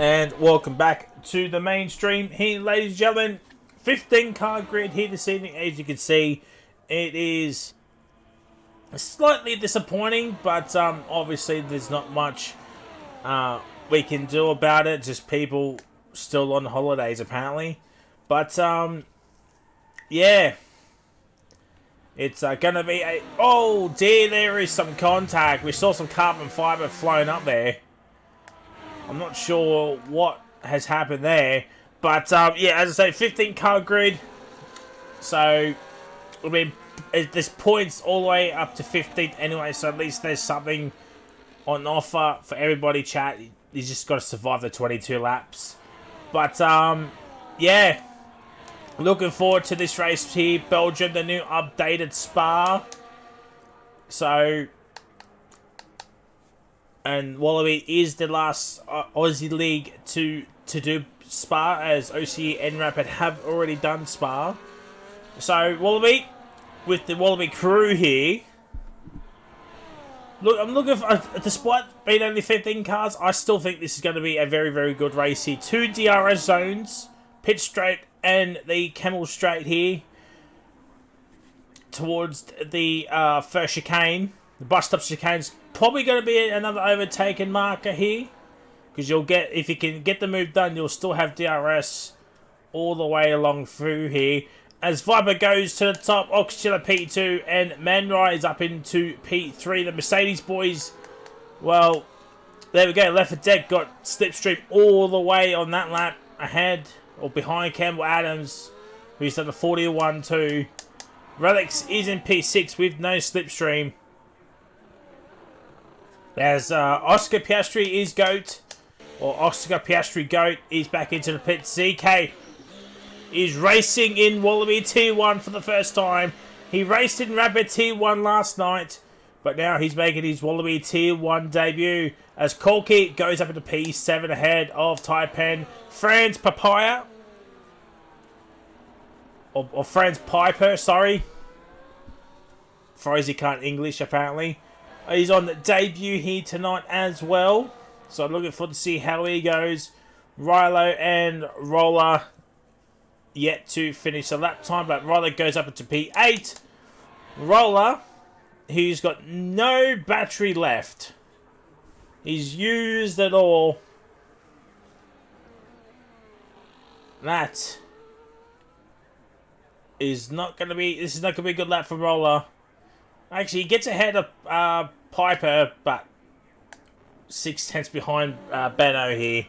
And welcome back to the mainstream here, ladies and gentlemen. 15 card grid here this evening. As you can see, it is slightly disappointing, but obviously there's not much we can do about it. Just people still on holidays apparently. But yeah, it's gonna be a... Oh dear, there is some contact. We saw some carbon fiber flown up there. I'm not sure what has happened there. But, yeah, as I say, 15 card grid. So, I mean, there's points all the way up to 15th anyway. So, at least there's something on offer for everybody, chat. You just got to survive the 22 laps. But, yeah. Looking forward to this race here. Belgium, the new updated Spa. So... And Wallaby is the last Aussie league to do Spa, as OCE and Rapid have already done Spa. So Wallaby, with the Wallaby crew here. Look, I'm looking for, despite being only 15 cars, I still think this is going to be a very, very good race here. 2 DRS zones, pit straight and the camel straight here towards the first chicane. The bus stop chicane's probably going to be another overtaken marker here. Because you'll get, if you can get the move done, you'll still have DRS all the way along through here. As Viper goes to the top, Oxchilla P2 and Manrai is up into P3. The Mercedes boys, well, there we go. Left for Dead got slipstream all the way on that lap ahead or behind Campbell Adams, who's done the 41-2. Relics is in P6 with no slipstream. There's Oscar Piastri is GOAT, or Oscar Piastri GOAT is back into the pit. ZK is racing in Wallaby Tier 1 for the first time. He raced in Rapid Tier 1 last night, but now he's making his Wallaby Tier 1 debut as Kolke goes up into P7 ahead of Taipan. Franz Papaya, or Franz Piper, sorry. Frozy can't English apparently. He's on the debut here tonight as well. So I'm looking forward to see how he goes. Rilo and Roller yet to finish the lap time, but Rilo goes up into P8. Roller, who's got no battery left. He's used it all. That is not going to be... This is not going to be a good lap for Roller. Actually, he gets ahead of Piper, but 6/10 behind Benno here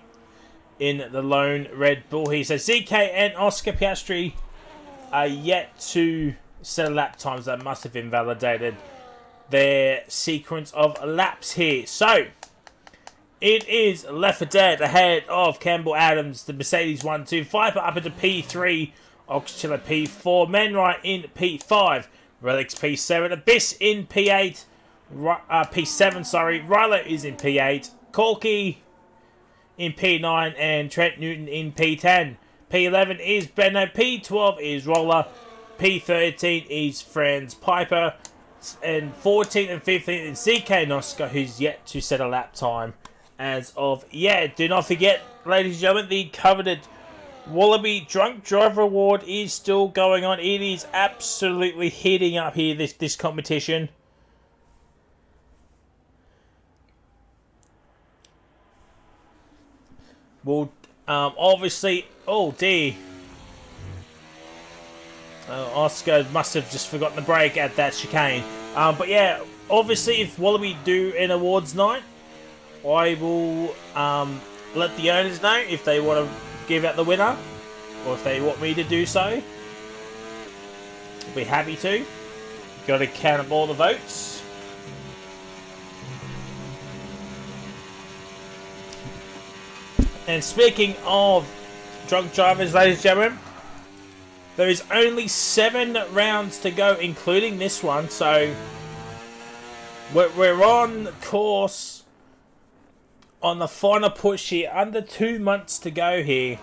in the lone Red Bull here. So ZK and Oscar Piastri are yet to set lap times. That must have invalidated their sequence of laps here. So it is Left for Dead ahead of Campbell Adams, the Mercedes 1-2. Viper up into P3, Oxchilla P4, Manrai in P5. Relics P7, Abyss in P8, P7, sorry. Rilo is in P8, Kolke in P9, and Trent Newton in P10. P11 is Benno, P12 is Roller, P13 is Franz Piper, and 14 and 15 is ZK Noska, who's yet to set a lap time as of yet. Do not forget, ladies and gentlemen, the coveted Wallaby Drunk Driver Award is still going on. It is absolutely heating up here, this competition. Well, obviously... Oh, dear. Oscar must have just forgotten the brake at that chicane. But yeah, obviously, if Wallaby do an awards night, I will let the owners know if they want to give out the winner, or if they want me to do so. I'll be happy to. Got to count up all the votes. And speaking of drunk drivers, ladies and gentlemen, there is only 7 rounds to go, including this one. So we're on course on the final push here. Under 2 months to go here.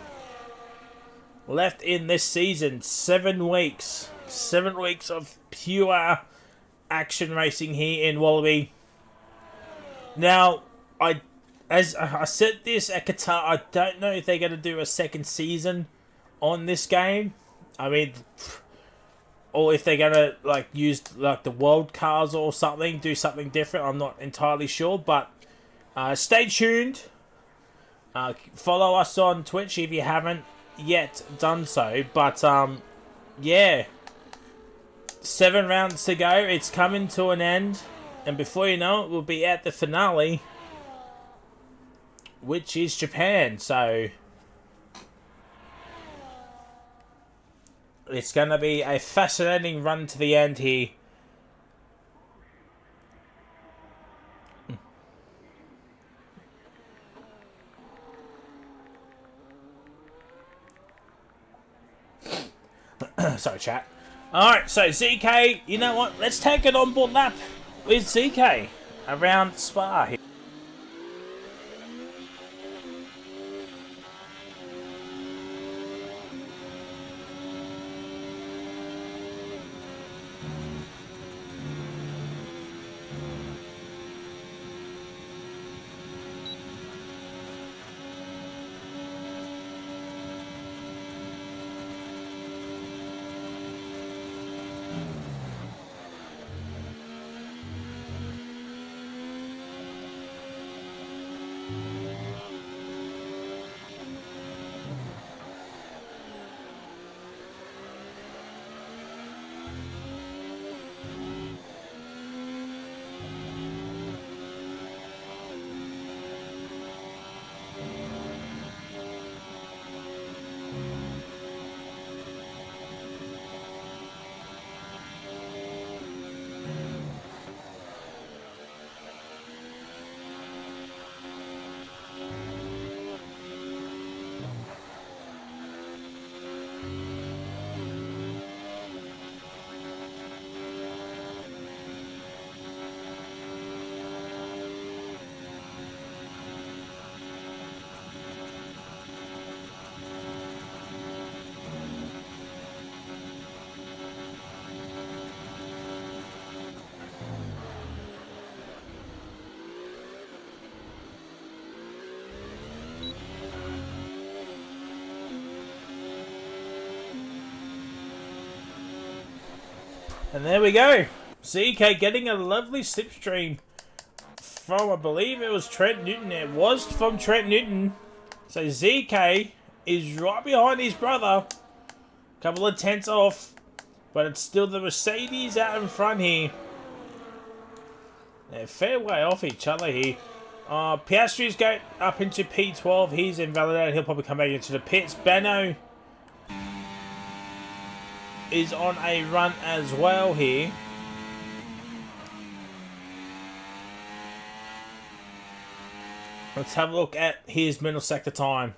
Left in this season. 7 weeks. 7 weeks of pure action racing here in Wallaby. Now, as I said this at Qatar, I don't know if they're going to do a second season on this game. I mean, or if they're going to like use like the world cars or something, do something different. I'm not entirely sure, but stay tuned. Follow us on Twitch if you haven't yet done so. But yeah, 7 rounds to go. It's coming to an end, and before you know it, we'll be at the finale, which is Japan. So it's going to be a fascinating run to the end here. Sorry, chat. Alright, so ZK, you know what? Let's take an onboard lap with ZK around Spa here. And there we go. ZK getting a lovely slipstream from, I believe it was Trent Newton. It was from Trent Newton. So ZK is right behind his brother. Couple of tenths off. But it's still the Mercedes out in front here. They're a fair way off each other here. Piastri's going up into P12. He's invalidated. He'll probably come back into the pits. Beno is on a run as well here. Let's have a look at his middle sector time.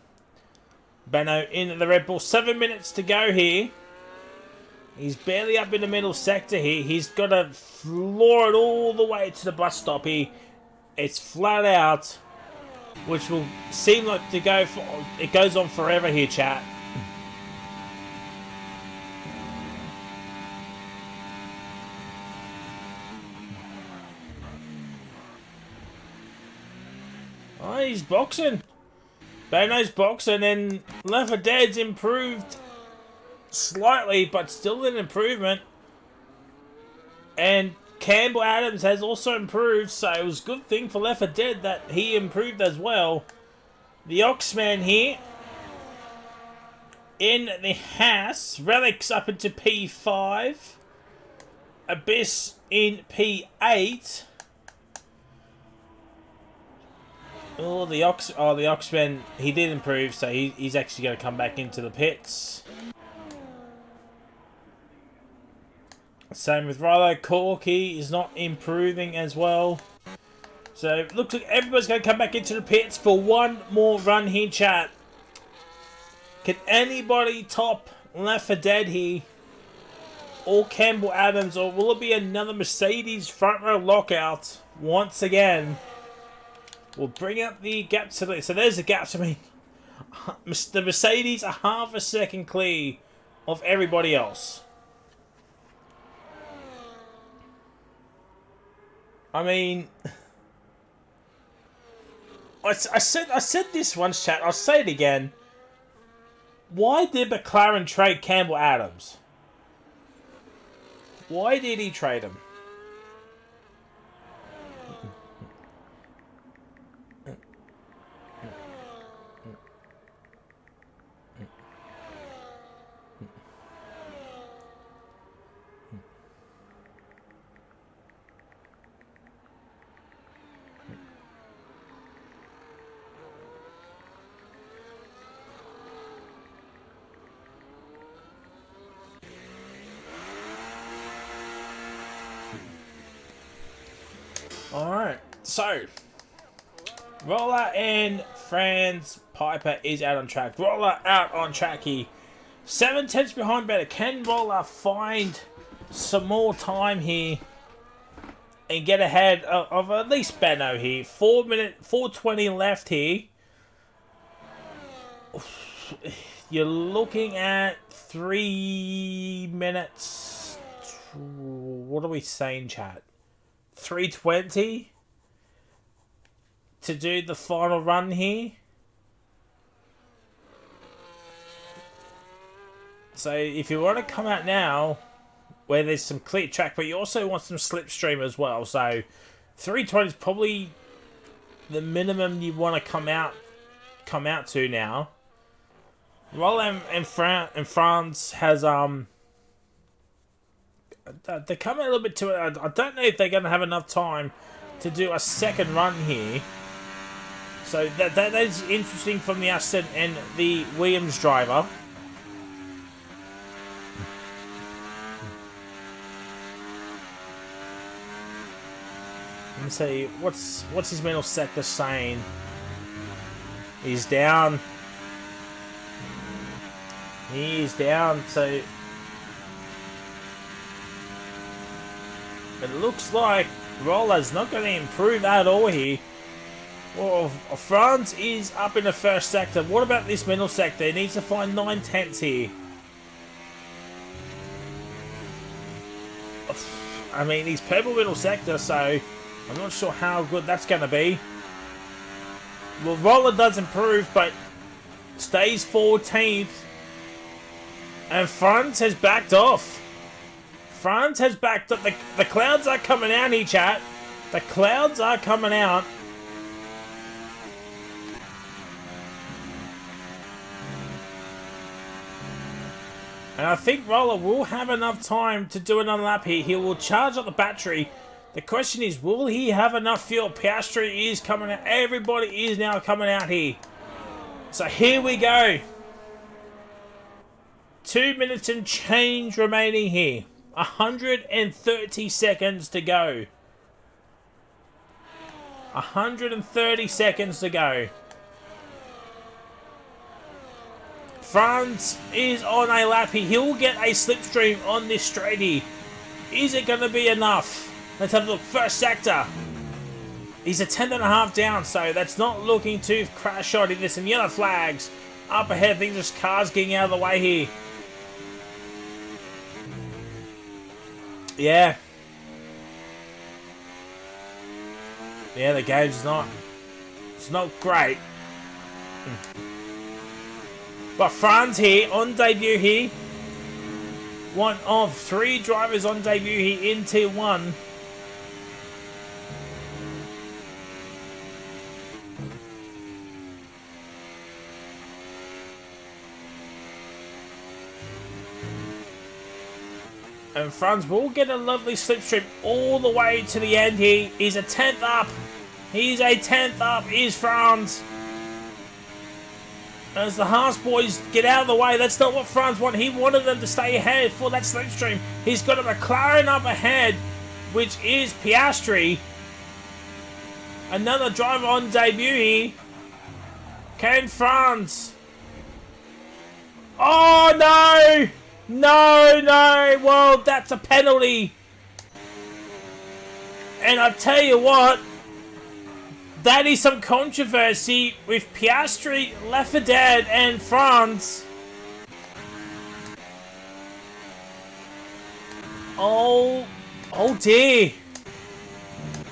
Beno in the Red Bull. 7 minutes to go here. He's barely up in the middle sector here. He's got to floor it all the way to the bus stop here. It's flat out, which will seem like to go for... It goes on forever here, chat. Oh, he's boxing. Beno's boxing, and Left 4 Dead's improved slightly, but still an improvement. And Campbell Adams has also improved, so it was a good thing for Left 4 Dead that he improved as well. The Oxman here in the Haas. Relics up into P5. Abyss in P8. Oh, the Oxman, he did improve, so he's actually going to come back into the pits. Same with Rilo. Corky is not improving as well. So, it looks like everybody's going to come back into the pits for one more run here, chat. Can anybody top Left 4 Dead here? Or Campbell Adams? Or will it be another Mercedes front row lockout once again? We'll bring up the gap to the... So there's the gap to me. The Mercedes are half a second clear of everybody else. I mean... I said this once, chat. I'll say it again. Why did McLaren trade Campbell Adams? Why did he trade him? Alright, so Roller and Franz Piper is out on track. Roller out on track here. 7 tenths behind better. Can Roller find some more time here and get ahead of at least Benno here? 4:20 left here. You're looking at 3 minutes. What are we saying, chat? 3:20 to do the final run here. So if you want to come out now, where there's some clear track, but you also want some slipstream as well. So 3:20 is probably the minimum you want to come out to now. Roland and France has they're coming a little bit to it. I don't know if they're going to have enough time to do a second run here. So that is interesting from the Aston and the Williams driver. Let me see, what's his mental sector saying? He's down. He is down, so it looks like Roller's not going to improve at all here. Well, France is up in the first sector. What about this middle sector? He needs to find 9 tenths here. I mean, he's purple middle sector, so I'm not sure how good that's going to be. Well, Roller does improve, but stays 14th. And France has backed off. France has backed up. The clouds are coming out here, chat. The clouds are coming out. And I think Roller will have enough time to do another lap here. He will charge up the battery. The question is, will he have enough fuel? Piastri is coming out. Everybody is now coming out here. So here we go. 2 minutes and change remaining here. 130 seconds to go. 130 seconds to go. France is on a lap here. He'll get a slipstream on this straight here. Is it going to be enough? Let's have a look. First sector. He's a 10.5 down, so that's not looking too crash shotty. There's some yellow flags up ahead. Things just cars getting out of the way here. Yeah. Yeah, the game's not. It's not great. But France here on debut here. One of 3 drivers on debut here in Tier 1. And Franz will get a lovely slipstream all the way to the end here. He's a 10th up. He's a 10th up, is Franz. As the Haas boys get out of the way, that's not what Franz wanted. He wanted them to stay ahead for that slipstream. He's got a McLaren up ahead, which is Piastri. Another driver on debut here. Can Franz? Oh no! No, no, well, that's a penalty. And I tell you what, that is some controversy with Piastri, left for dead, and France. Oh dear.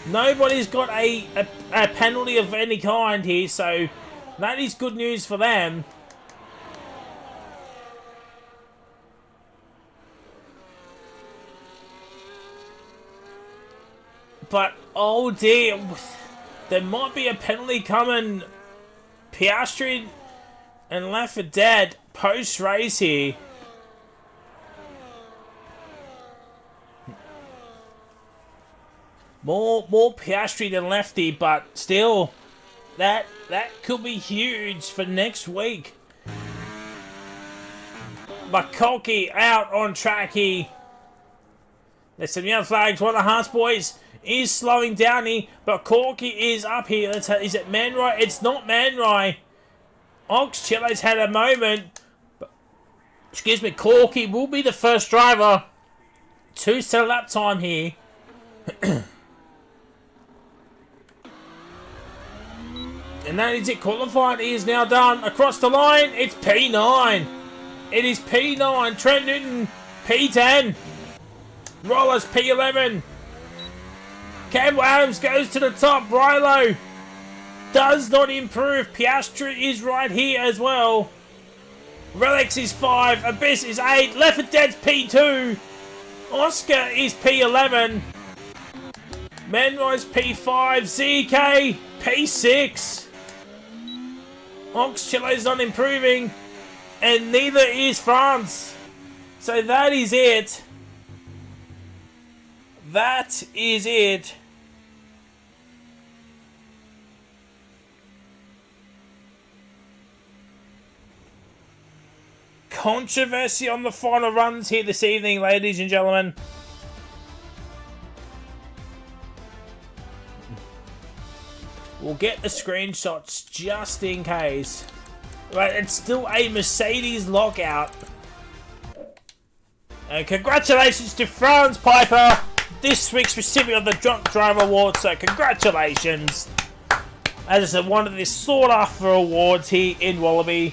Nobody's got a a penalty of any kind here, so that is good news for them. But, oh dear, there might be a penalty coming. Piastri and left for dead post-race here. More Piastri than Lefty, but still, that could be huge for next week. But Kolke out on track here. There's some yellow flags. One of the Haas boys is slowing down here, but Kolke is up here. Is it Manroy? It's not Manroy. Ox Chile's had a moment. But, excuse me, Kolke will be the first driver to set a lap time here. And that is it. Qualifying is now done. Across the line, it's P9. It is P9. Trent Newton, P10. Rollers, P11. Campbell Adams goes to the top. Rilo does not improve. Piastri is right here as well. Relics is 5. Abyss is 8. Left for Dead's P2. Oscar is P11. Manroy's P5. ZK P6. Ox Chile's not improving, and neither is France. So that is it. That is it. Controversy on the final runs here this evening, ladies and gentlemen. We'll get the screenshots just in case. But it's still a Mercedes lockout. And congratulations to Franz Piper, this week's recipient of the Drunk Driver Award. So congratulations. As I said, one of the sought after awards here in Wallaby.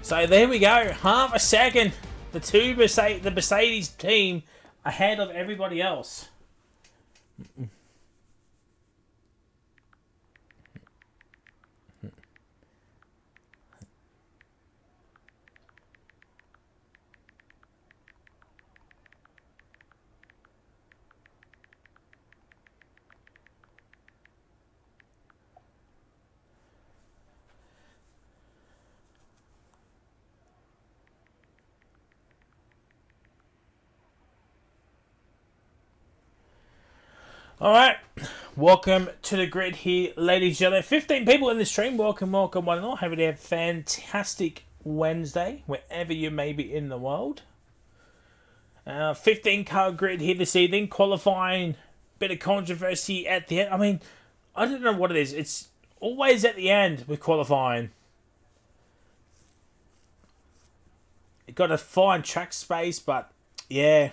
So there we go. Half a second. The Mercedes team ahead of everybody else. Alright, welcome to the grid here, ladies and gentlemen. 15 people in the stream. Welcome, welcome, one and all. Having a fantastic Wednesday, wherever you may be in the world. 15 car grid here this evening. Qualifying, bit of controversy at the end. I mean, I don't know what it is. It's always at the end with qualifying. You've got to find track space, but yeah.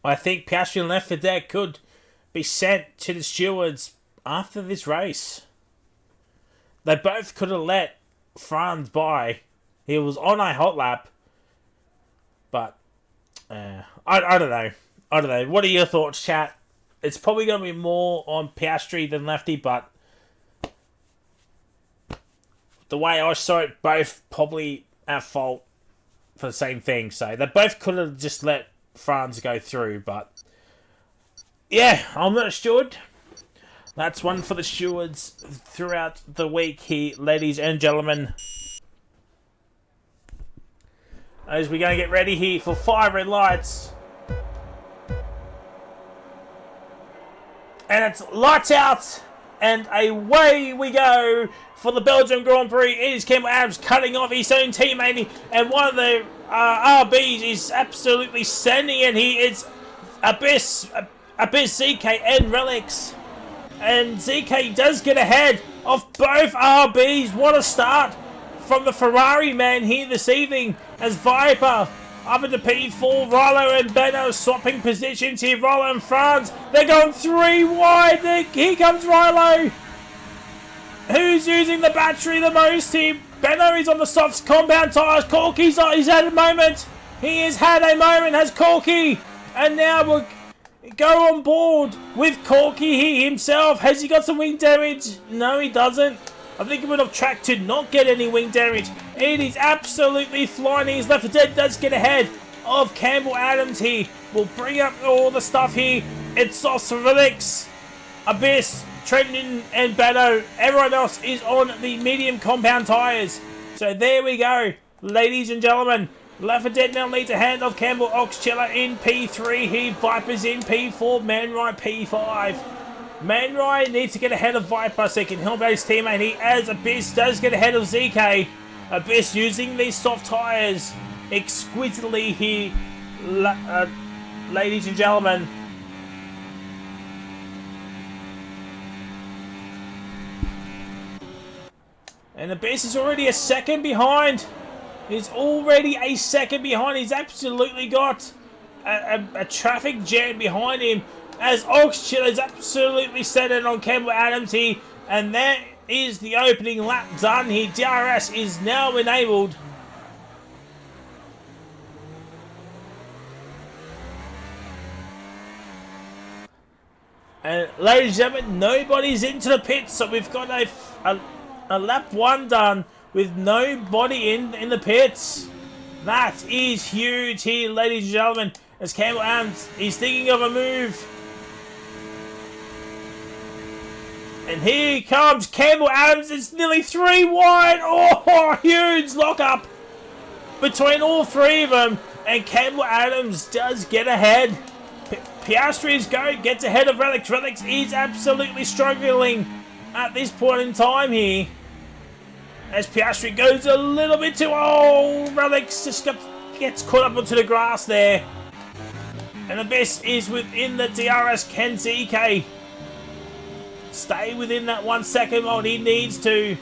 I think Piastri and left for dead could be sent to the stewards after this race. They both could have let Franz by. He was on a hot lap. But, I don't know. I don't know. What are your thoughts, chat? It's probably going to be more on Piastri than Lefty, but the way I saw it, both probably at fault for the same thing. So they both could have just let Franz go through, but yeah, I'm not a steward. That's one for the stewards throughout the week here, ladies and gentlemen. As we're going to get ready here for 5 red lights. And it's lights out, and away we go for the Belgium Grand Prix. It is Campbell Adams cutting off his own teammate, and one of the RBs is absolutely sending it here. It's Abyss, ZK, and Relics. And ZK does get ahead of both RBs. What a start from the Ferrari man here this evening, as Viper up into P4. Rilo and Benno swapping positions here. Rilo and Franz, they're going 3 wide. Here comes Rilo. Who's using the battery the most here? Benno is on the soft compound tyres. Corky's had a moment. He has had a moment, has Corky. And now go on board with Corky here himself. Has he got some wing damage? No, he doesn't. I think he went off track to not get any wing damage. It is absolutely flying. He's Left 4 Dead does get ahead of Campbell Adams here. We'll bring up all the stuff here. It's Relics, Abyss, Trenton, and Beto. Everyone else is on the medium compound tyres. So there we go, ladies and gentlemen. Left 4 Dead now leads a hand of Campbell Oxchiller in P3 here. Viper's in P4, Manrai P5. Manrai needs to get ahead of Viper so he can help out his teammate here as Abyss does get ahead of ZK. Abyss using these soft tyres exquisitely here, ladies and gentlemen. And Abyss is already a second behind. He's already a second behind. He's absolutely got a traffic jam behind him as Oxchill is absolutely set in on Campbell Adams here. And that is the opening lap done here. DRS is now enabled. And ladies and gentlemen, nobody's into the pits, so we've got a lap 1 done with nobody in the pits. That is huge here, ladies and gentlemen, as Campbell Adams is thinking of a move. And here comes Campbell Adams. It's nearly 3 wide. Oh, huge lockup between all 3 of them. And Campbell Adams does get ahead. Piastri's gets ahead of Relics. Relics is absolutely struggling at this point in time here. As Piastri goes a little bit too... Oh, Relics just gets caught up onto the grass there. And Abyss is within the DRS. Can ZK stay within that 1 second mode? He needs to.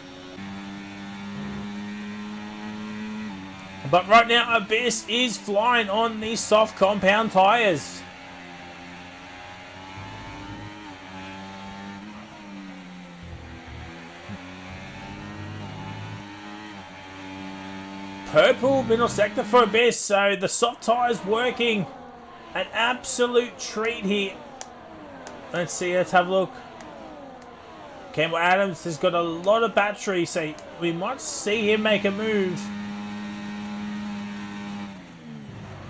But right now, Abyss is flying on these soft compound tyres. Purple middle sector for Abyss, so the soft tyres working. An absolute treat here. Let's see, let's have a look. Campbell Adams has got a lot of battery, so we might see him make a move.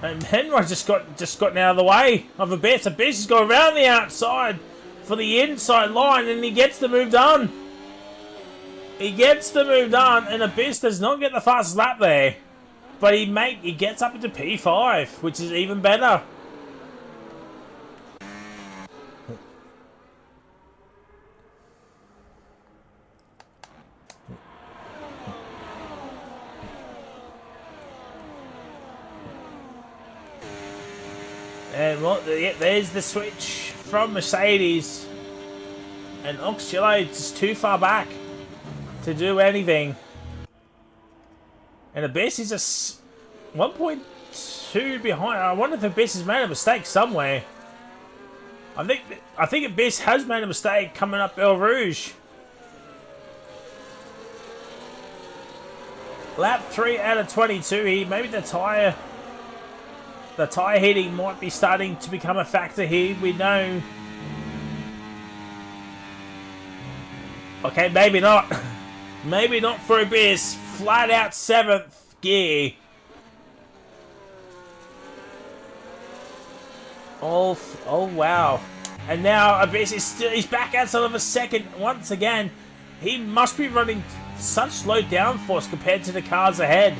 And Henry just got out of the way of Abyss. Abyss has gone around the outside for the inside line, and he gets the move done. He gets the move done, and Abyss does not get the fastest lap there. But he gets up into P5, which is even better. And well, there's the switch from Mercedes. And Oxchillo is just too far back to do anything. And Abyss is just 1.2 behind. I wonder if Abyss has made a mistake somewhere. I think Abyss has made a mistake coming up El Rouge. Lap 3 out of 22 here. Maybe the tyre heating might be starting to become a factor here. We know. Okay, maybe not. Maybe not for Abyss. Flat out 7th gear. Oh wow. And now Abyss he's back outside of a second once again. He must be running such slow downforce compared to the cars ahead.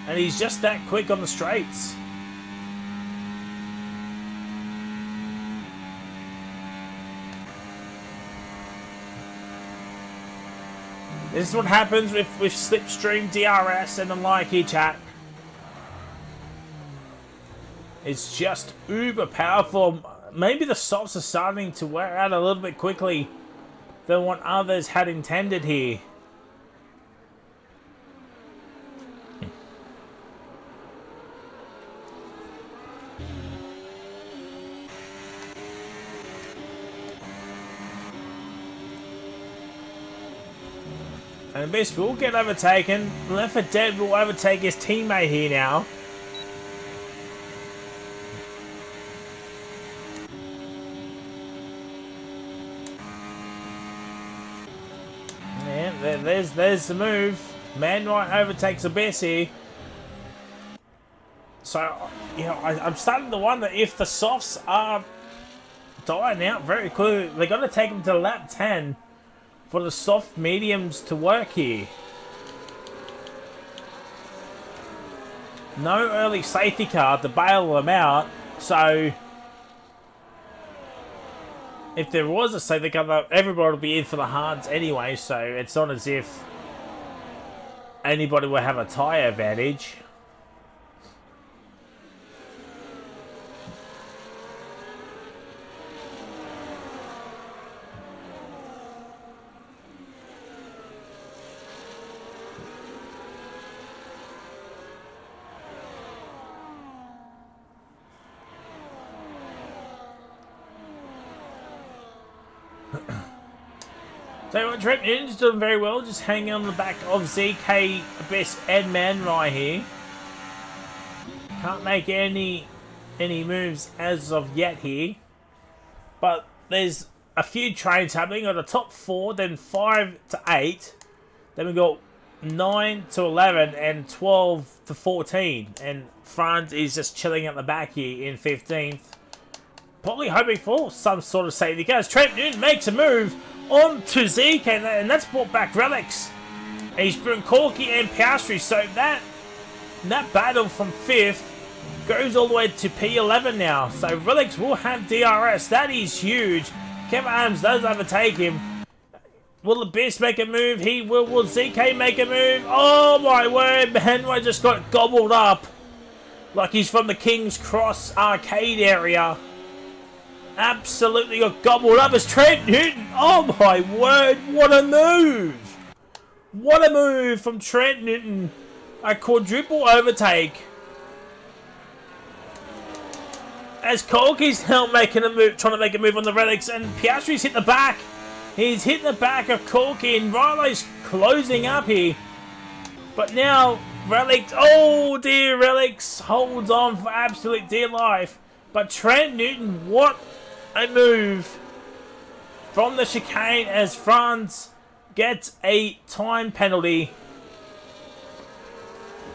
And he's just that quick on the straights. This is what happens with Slipstream, DRS, and the like here, chat. It's just uber powerful. Maybe the softs are starting to wear out a little bit quickly than what others had intended here. And Abyss will get overtaken. Left 4 Dead will overtake his teammate here now. there's the move. Man right overtakes Abyss here. So, you know, I'm starting to wonder if the softs are dying out very quickly. They're going to take them to lap 10 for the soft mediums to work here. No early safety car to bail them out, so if there was a safety car, everybody would be in for the hards anyway, so it's not as if anybody will have a tyre advantage. So Trent Newton's doing very well, just hanging on the back of ZK, Abyss, and Man right here. Can't make any moves as of yet here. But there's a few trains happening on the top 4, then 5 to 8. Then we got 9 to 11 and 12 to 14. And Franz is just chilling at the back here in 15th. Probably hoping for some sort of safety car. Trent Newton makes a move on to Zeke, and that's brought back Relics. And he's brought Corky and Piastri, so that battle from 5th goes all the way to P11 now. So Relics will have DRS. That is huge. Kevin Adams does overtake him. Will the Abyss make a move? He will. Will ZK make a move? Oh my word, Henry just got gobbled up like he's from the King's Cross arcade area. Absolutely got gobbled up as Trent Newton. Oh my word, what a move! What a move from Trent Newton. A quadruple overtake. As Colkey's now making a move, trying to make a move on the Relics, and Piastri's hit the back. He's hit the back of Colkey, and Riley's closing up here. But now, Relics, oh dear, Relics holds on for absolute dear life. But Trent Newton, what a move from the chicane as Franz gets a time penalty.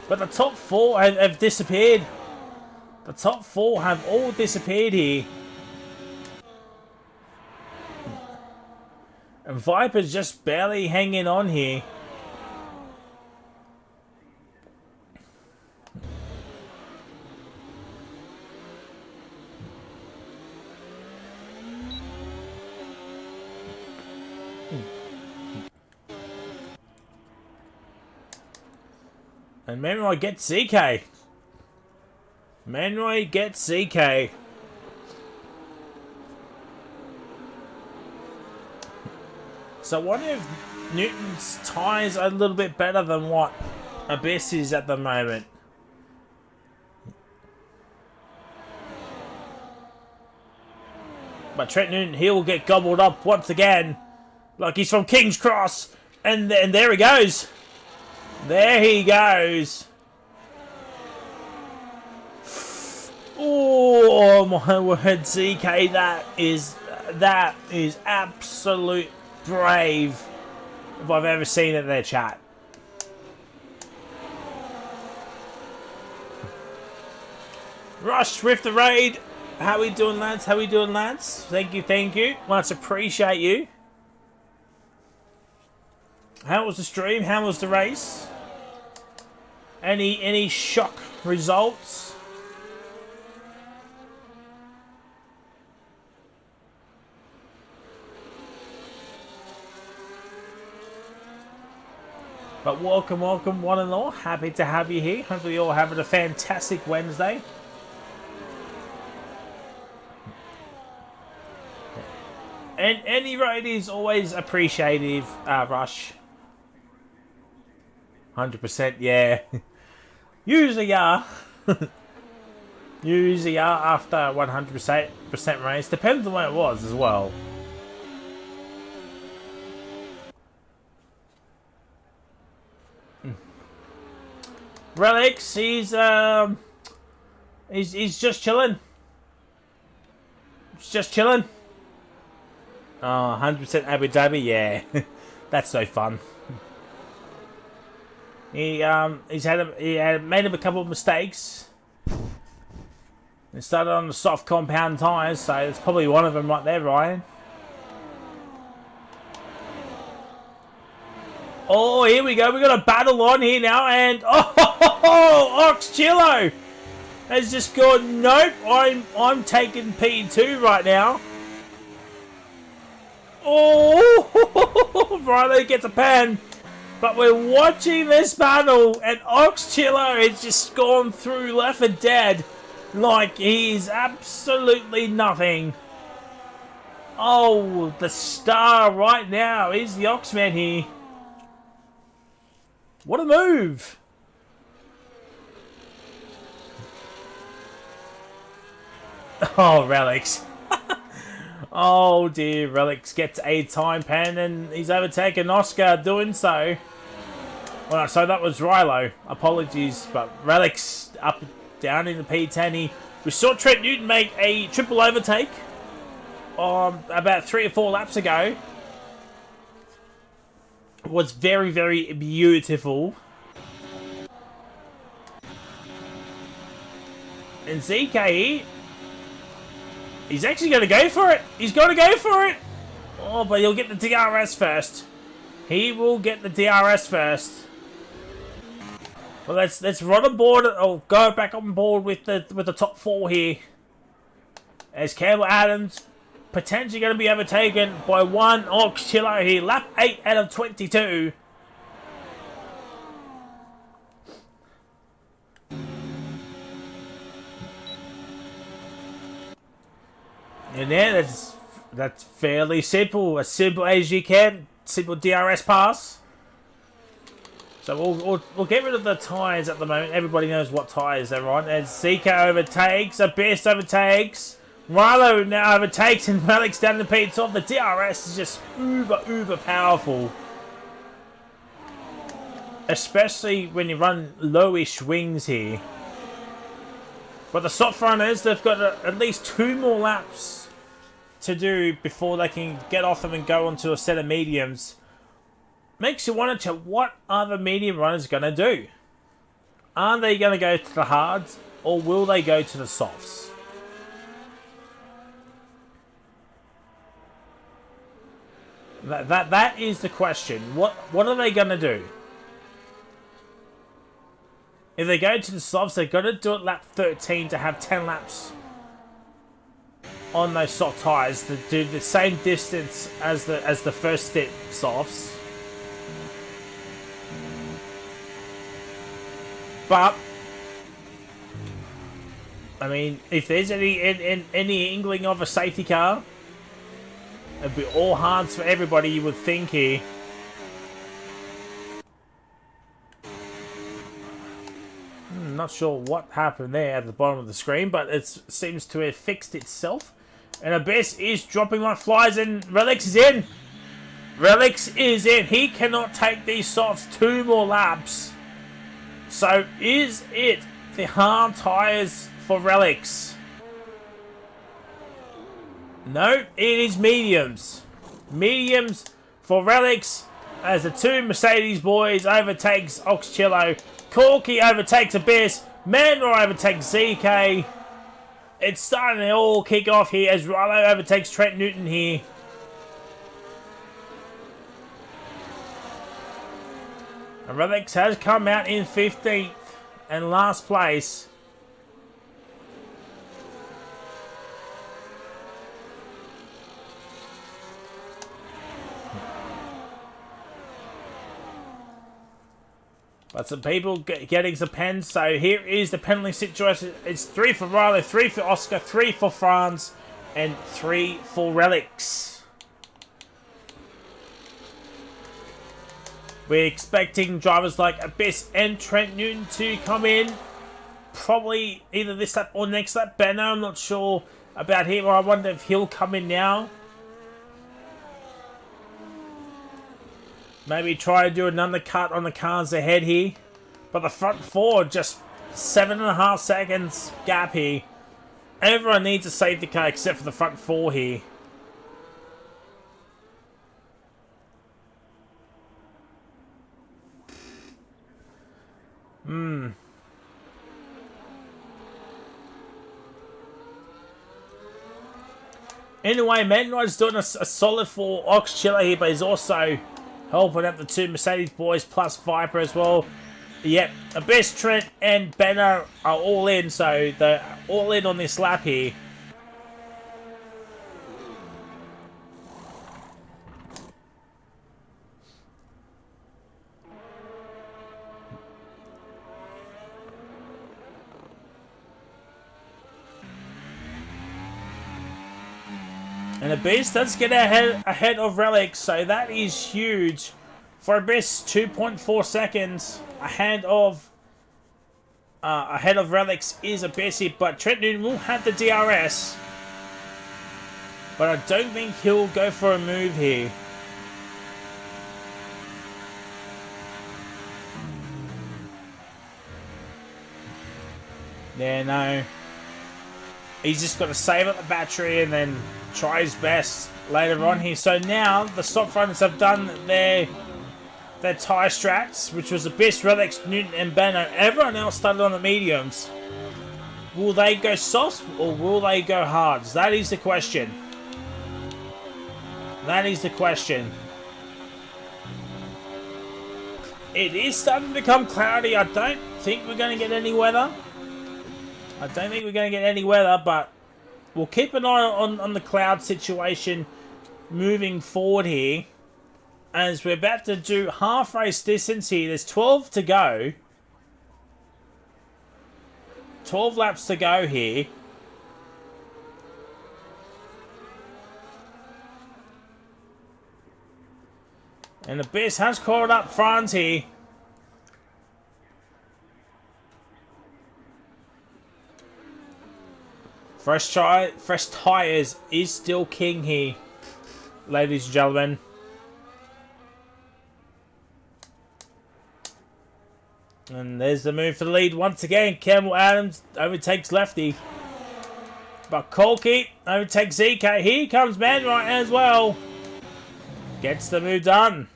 But the top 4 have disappeared. The top 4 have all disappeared here. And Viper's just barely hanging on here. And Manroy gets ZK. Manroy gets ZK. So what if Newton's tyres are a little bit better than what Abyss is at the moment? But Trent Newton, he will get gobbled up once again. Like he's from King's Cross. And there he goes. There he goes. Oh my word, ZK, that is absolute brave if I've ever seen it there, chat. Rush with the raid. How we doing, lads? How we doing, lads? Thank you. Much appreciate you. How was the stream? How was the race? Any shock results? But welcome, one and all. Happy to have you here. Hopefully you're all having a fantastic Wednesday. And any raid is always appreciative, Rush. 100%, yeah. Usually are. Usually are after 100% race. Depends on when it was as well. Relics, he's just chilling. He's just chilling. Oh, 100% Abu Dhabi, yeah. That's so fun. He made him a couple of mistakes. He started on the soft compound tyres, so it's probably one of them right there, Ryan. Oh, here we go. We got a battle on here now, and Oxchillo has just gone. Nope, I'm taking P2 right now. Oh, Riley gets a pen. But we're watching this battle, and Oxchillo has just gone through left for dead like he's absolutely nothing. Oh, the star right now is the Oxman here. What a move! Oh, Relics. Oh dear, Relics gets a time pen and he's overtaken Oscar doing so. Well, so that was Rilo. Apologies, but Relics up down in the P10. We saw Trent Newton make a triple overtake about 3 or 4 laps ago. It was very, very beautiful. And ZK, he's actually going to go for it. He's got to go for it. Oh, but he'll get the DRS first. He will get the DRS first. Well, let's run on board. Or go back on board with the top 4 here. As Campbell Adams potentially going to be overtaken by one Oxchillo here. Lap 8 out of 22. And yeah, that's fairly simple. As simple as you can. Simple DRS pass. So we'll get rid of the tyres at the moment. Everybody knows what tyres they're on. As Zika overtakes, Abyss overtakes, Rilo now overtakes, and Alex down the P12. The DRS is just uber powerful. Especially when you run lowish wings here. But the soft runners, they've got at least 2 more laps to do before they can get off them and go onto a set of mediums. Makes you wonder what are the medium runners going to do? Are they going to go to the hards or will they go to the softs? That is the question. What are they going to do? If they go to the softs, they're going to do it lap 13 to have 10 laps on those soft tyres to do the same distance as the first step softs. But I mean, if there's any inkling of a safety car, it'd be all hards for everybody, you would think here. Not sure what happened there at the bottom of the screen, but it seems to have fixed itself. And Abyss is dropping like flies, and Relics is in. Relics is in. He cannot take these softs 2 more laps. So is it the hard tyres for Relics? No, it is mediums. Mediums for Relics as the 2 Mercedes boys overtakes Oxchillo. Corky overtakes Abyss. Mandor overtakes ZK. It's starting to all kick off here as Rilo overtakes Trent Newton here. And Relics has come out in 15th and last place. But some people getting some pens. So here is the penalty situation. It's 3 for Rilo, 3 for Oscar, 3 for Franz, and 3 for Relics. We're expecting drivers like Abyss and Trent Newton to come in. Probably either this lap or next lap. Benno, I'm not sure about him. Or I wonder if he'll come in now. Maybe try to do another cut on the cars ahead here. But the front 4, just 7.5 seconds gap here. Everyone needs a safety car except for the front 4 here. Anyway, Man Rider's doing a solid for Ox Chiller here, but he's also helping out the two Mercedes boys plus Viper as well. Yep, Abyss, Trent, and Benno are all in, so they're all in on this lap here. And Abyss does get ahead of Relic, so that is huge. For Abyss, 2.4 seconds ahead of Relics is Abyss here, but Trent Newton will have the DRS. But I don't think he'll go for a move here. Yeah, no. He's just got to save up the battery and then try his best later on here. So now the soft runners have done their tyre strats, which was Abyss, Relics, Newton, and Benno. Everyone else started on the mediums. Will they go softs or will they go hards? That is the question. That is the question. It is starting to become cloudy. I don't think we're going to get any weather. But we'll keep an eye on the cloud situation moving forward here. As we're about to do half race distance here. There's 12 to go. 12 laps to go here. And Abyss has caught up front here. Fresh tyres is still king here, ladies and gentlemen. And there's the move for the lead once again. Campbell Adams overtakes Lefty. But Colkey overtakes ZK. Here comes Man Right as well. Gets the move done.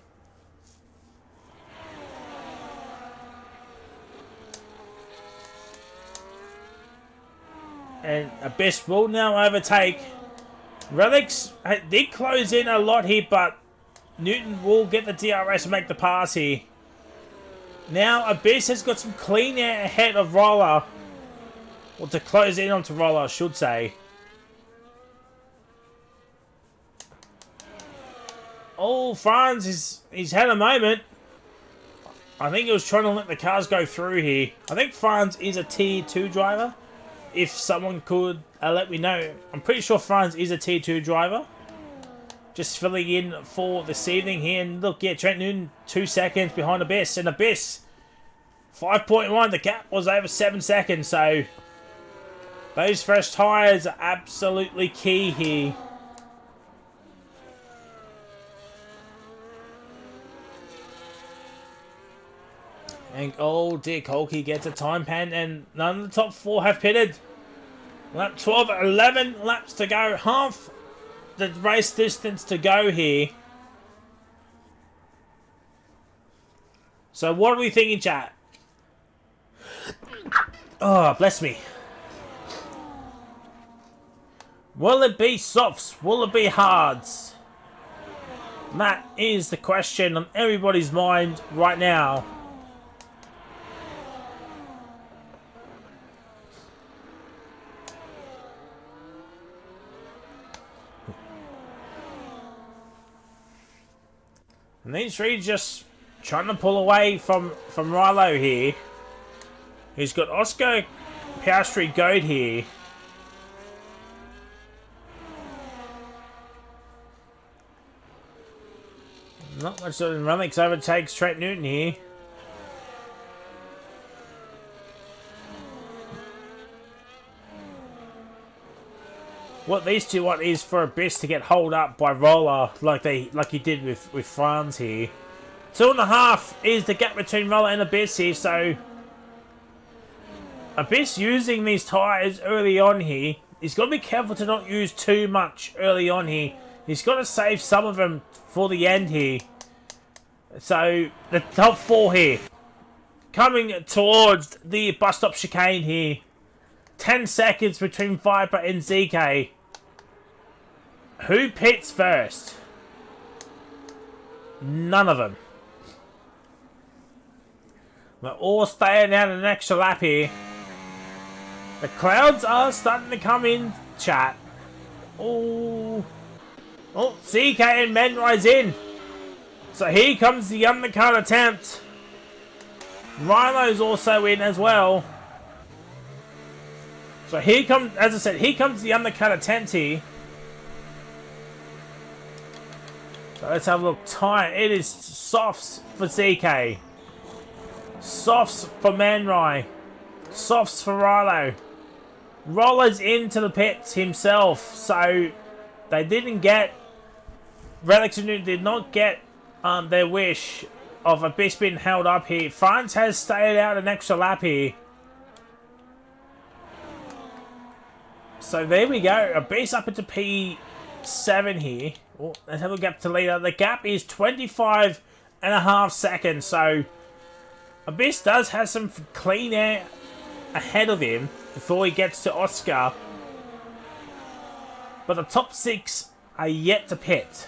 And Abyss will now overtake. Relics did close in a lot here, but Newton will get the DRS and make the pass here. Now Abyss has got some clean air ahead of Roller. Or to close in onto Roller, I should say. Oh, Franz, he's had a moment. I think he was trying to let the cars go through here. I think Franz is a Tier 2 driver. If someone could let me know. I'm pretty sure Franz is a Tier 2 driver. Just filling in for this evening here. And look, yeah, Trent Newton 2 seconds behind Abyss. And Abyss 5.1. The gap was over 7 seconds. So those fresh tyres are absolutely key here. And oh dear, Colkey gets a time pen, and none of the top 4 have pitted. Lap 12, 11 laps to go. Half the race distance to go here. So what are we thinking, chat? Oh, bless me. Will it be softs? Will it be hards? That is the question on everybody's mind right now. And these three just trying to pull away from Rilo here. He's got Oscar Piastri Goat here. Not much sort of Remix overtakes Trent Newton here. What these two want is for Abyss to get holed up by Roller like he did with Franz here. 2.5 is the gap between Roller and Abyss here, so Abyss using these tyres early on here. He's got to be careful to not use too much early on here. He's got to save some of them for the end here. So the top 4 here. coming towards the bus stop chicane here. 10 seconds between Viper and ZK. Who pits first? None of them. They're all staying out an extra lap here. The crowds are starting to come in, chat. Oh, ZK and Menrai's in. So here comes the undercut attempt. Rhino's also in as well. So here comes, as I said, here comes the undercut attempt here. So let's have a look. Time. It is softs for ZK. Softs for Manrai. Softs for Rhino. Roller's into the pits himself. So they didn't get... Relics and Newton did not get their wish of Abyss being held up here. France has stayed out an extra lap here. So there we go. Abyss up into P7 here. Oh, let's have a gap to leader. The gap is 25.5 seconds. So Abyss does have some clean air ahead of him before he gets to Oscar. But the top 6 are yet to pit.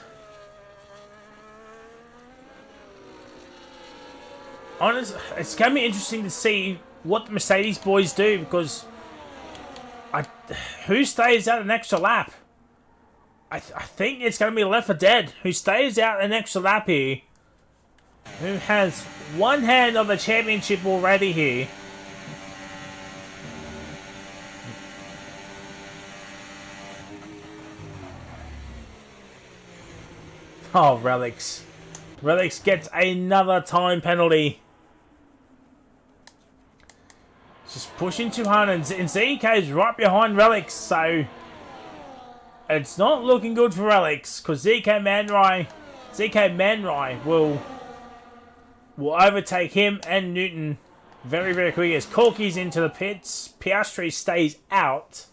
Honestly, it's going to be interesting to see what the Mercedes boys do, because who stays out an extra lap? I think it's going to be Left 4 Dead who stays out an extra lap here, who has one hand on the championship already here. Oh, Relics. Relics gets another time penalty. Just pushing 200, and ZK's right behind Relics, so it's not looking good for Relics, because ZK Manrai will overtake him and Newton very, very quickly as Corky's into the pits. Piastri stays out.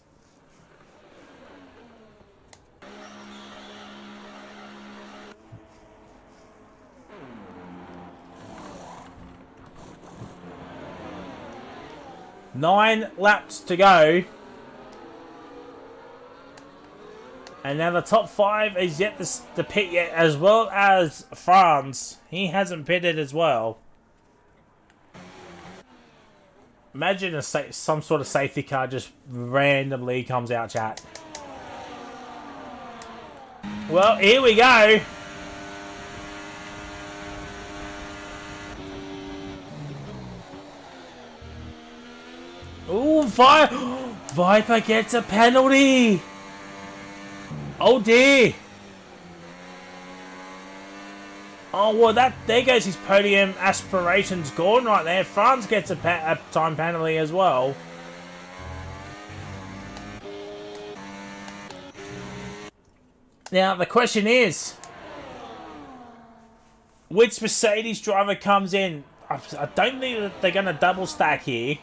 Nine laps to go. And now the top 5 is yet to pit yet, as well as France. He hasn't pitted as well. Imagine some sort of safety car just randomly comes out, chat. Well, here we go. Ooh, Viper gets a penalty. Oh dear. Oh, well, there goes his podium aspirations gone right there. France gets a time penalty as well. Now, the question is, which Mercedes driver comes in? I don't think that they're going to double stack here.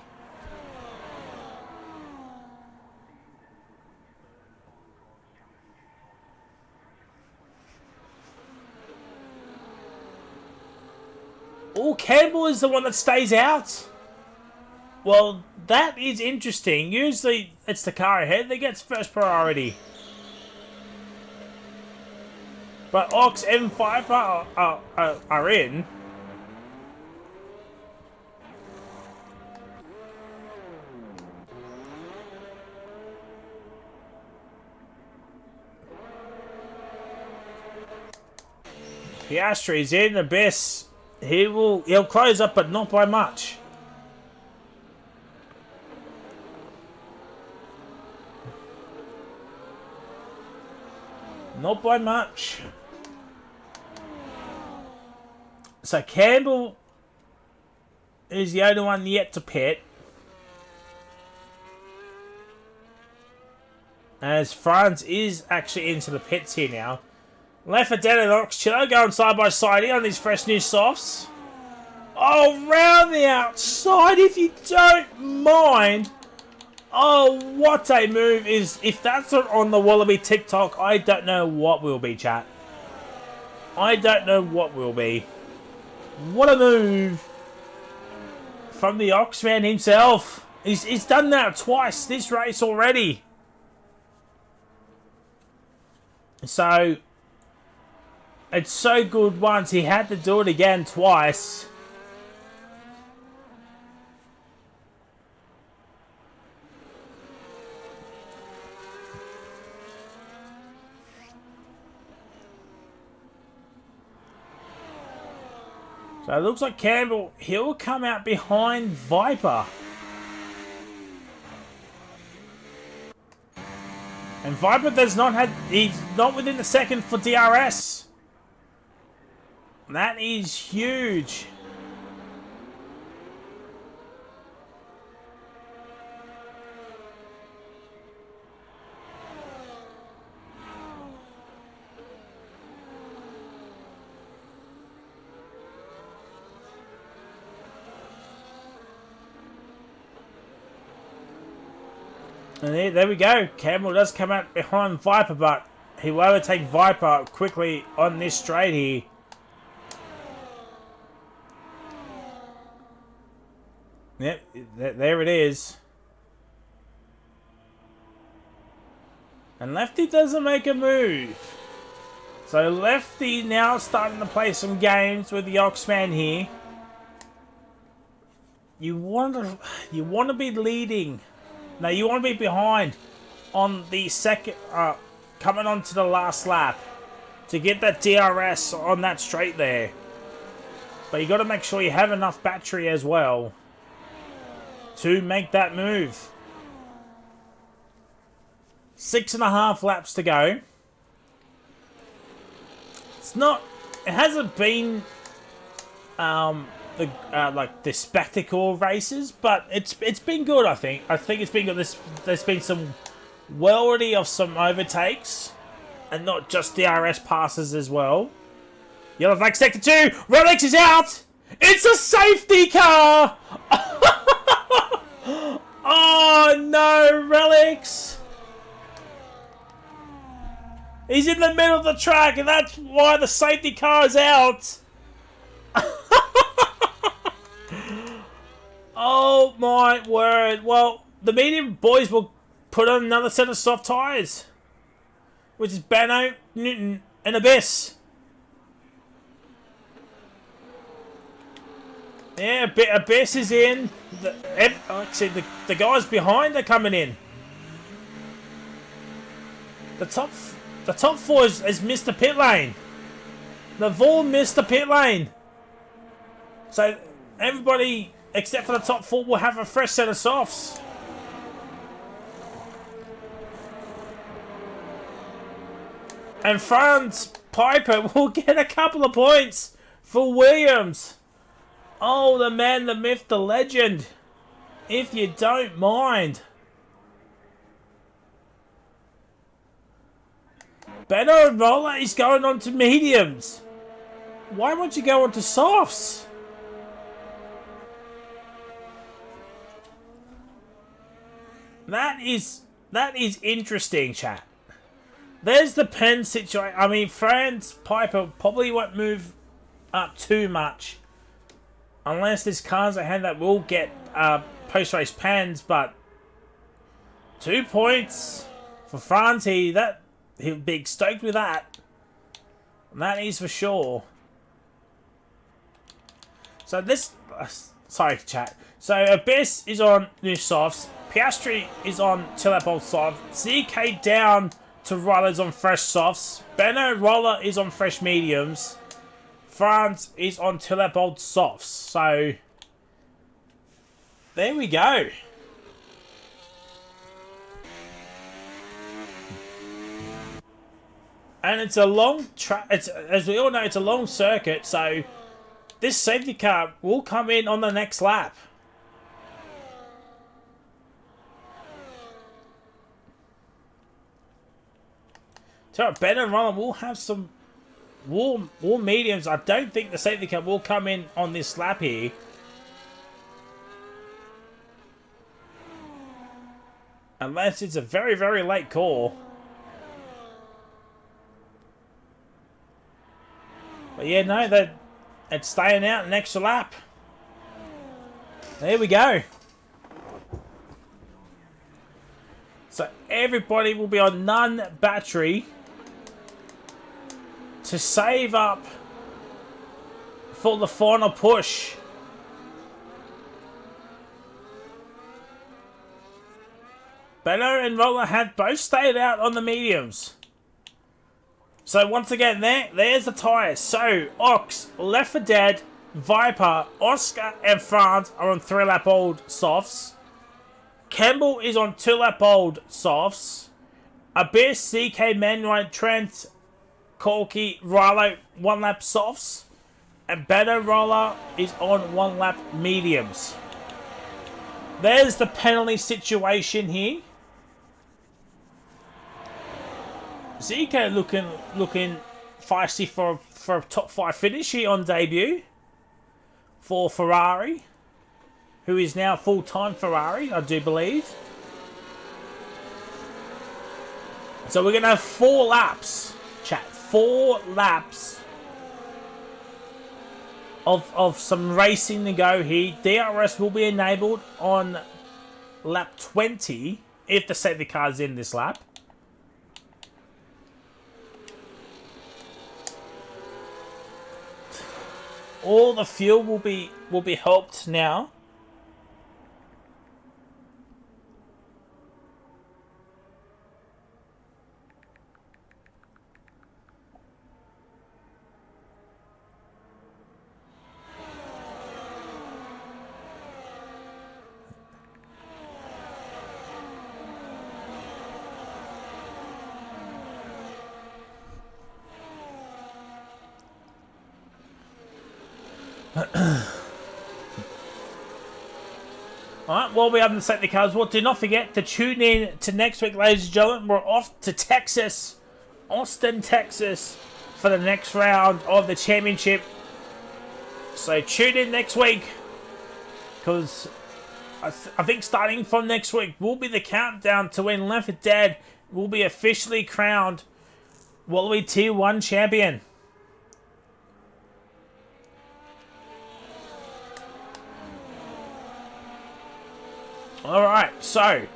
Oh, Campbell is the one that stays out. Well, that is interesting. Usually, it's the car ahead that gets first priority. But Ox and Viper are in. Piastri's in. Abyss. He'll close up, but not by much. Not by much. So Campbell is the only one yet to pit. As France is actually into the pits here now. Left 4 Dead and Oxchillo going side by side here on these fresh new softs. Oh, round the outside if you don't mind. Oh, what a move is. If that's not on the Wallaby TikTok, I don't know what will be, chat. I don't know what will be. What a move. from the Oxman himself. He's done that twice this race already. So, it's so good once. He had to do it again twice. So it looks like Campbell, he'll come out behind Viper. And Viper does not have, he's not within the second for DRS. That is huge. And there we go. Campbell does come out behind Viper, but he will overtake Viper quickly on this straight here. Yep, there it is. And Lefty doesn't make a move. So Lefty now starting to play some games with the Oxman here. You want to be leading. No, you want to be behind on the second, coming on to the last lap to get that DRS on that straight there. But you got to make sure you have enough battery as well to make that move. 6.5 laps to go. It hasn't been like the spectacle races, but it's been good. I think it's been good. There's been some worthy of some overtakes, and not just DRS passes as well. Yellow flag sector 2. Rolex is out. It's a safety car. Oh no, Relics. He's in the middle of the track, and that's why the safety car is out. Oh my word. Well, the medium boys will put on another set of soft tyres, which is Bano, Newton, and Abyss. Yeah, Abyss is in. Actually, the guys behind are coming in. The top 4 is Mr. Pit Lane. They've all missed the pit lane. So everybody except for the top 4 will have a fresh set of softs. And Franz Piper will get a couple of points for Williams. Oh, the man, the myth, the legend. If you don't mind. Benno Roller is going on to mediums. Why won't you go on to softs? That is interesting, chat. There's the pen situation. I mean, Franz Piper probably won't move up too much. Unless there's cars ahead that will get post-race pens, but 2 points for Franz. He'll be stoked with that. And that is for sure. So this... sorry, chat. So Abyss is on new softs. Piastri is on Tillapol soft. CK down to Rollers on fresh softs. Benno Roller is on fresh mediums. France is on Tillapol softs. So there we go. And it's a long track. As we all know, it's a long circuit. So this safety car will come in on the next lap. So Ben and Roland will have some warm mediums. I don't think the safety car will come in on this lap here. Unless it's a very, very late call. But yeah, no, it's staying out an extra lap. There we go. So everybody will be on none battery to save up for the final push. Benno and Roller have both stayed out on the mediums. So once again, there's the tyres. So Ox, Left 4 Dead, Viper, Oscar, and France are on 3-lap-old softs. Campbell is on 2-lap-old softs. Abyss, CK, Manwright, Trent, Corky, Rilo, 1-lap softs. And Benno Roller is on 1-lap mediums. There's the penalty situation here. ZK looking feisty for a top 5 finish here on debut for Ferrari, who is now full-time Ferrari, I do believe. So we're going to have 4 laps, chat. 4 laps of some racing to go here. DRS will be enabled on lap 20 if the safety car is in this lap. All the fuel will be helped now. Alright, well, we haven't set the cars. Well, do not forget to tune in to next week, ladies and gentlemen. We're off to Texas, Austin, Texas, for the next round of the championship. So tune in next week, because I think starting from next week will be the countdown to when Left 4 Dead will be officially crowned Wallaby Tier 1 champion. Alright, so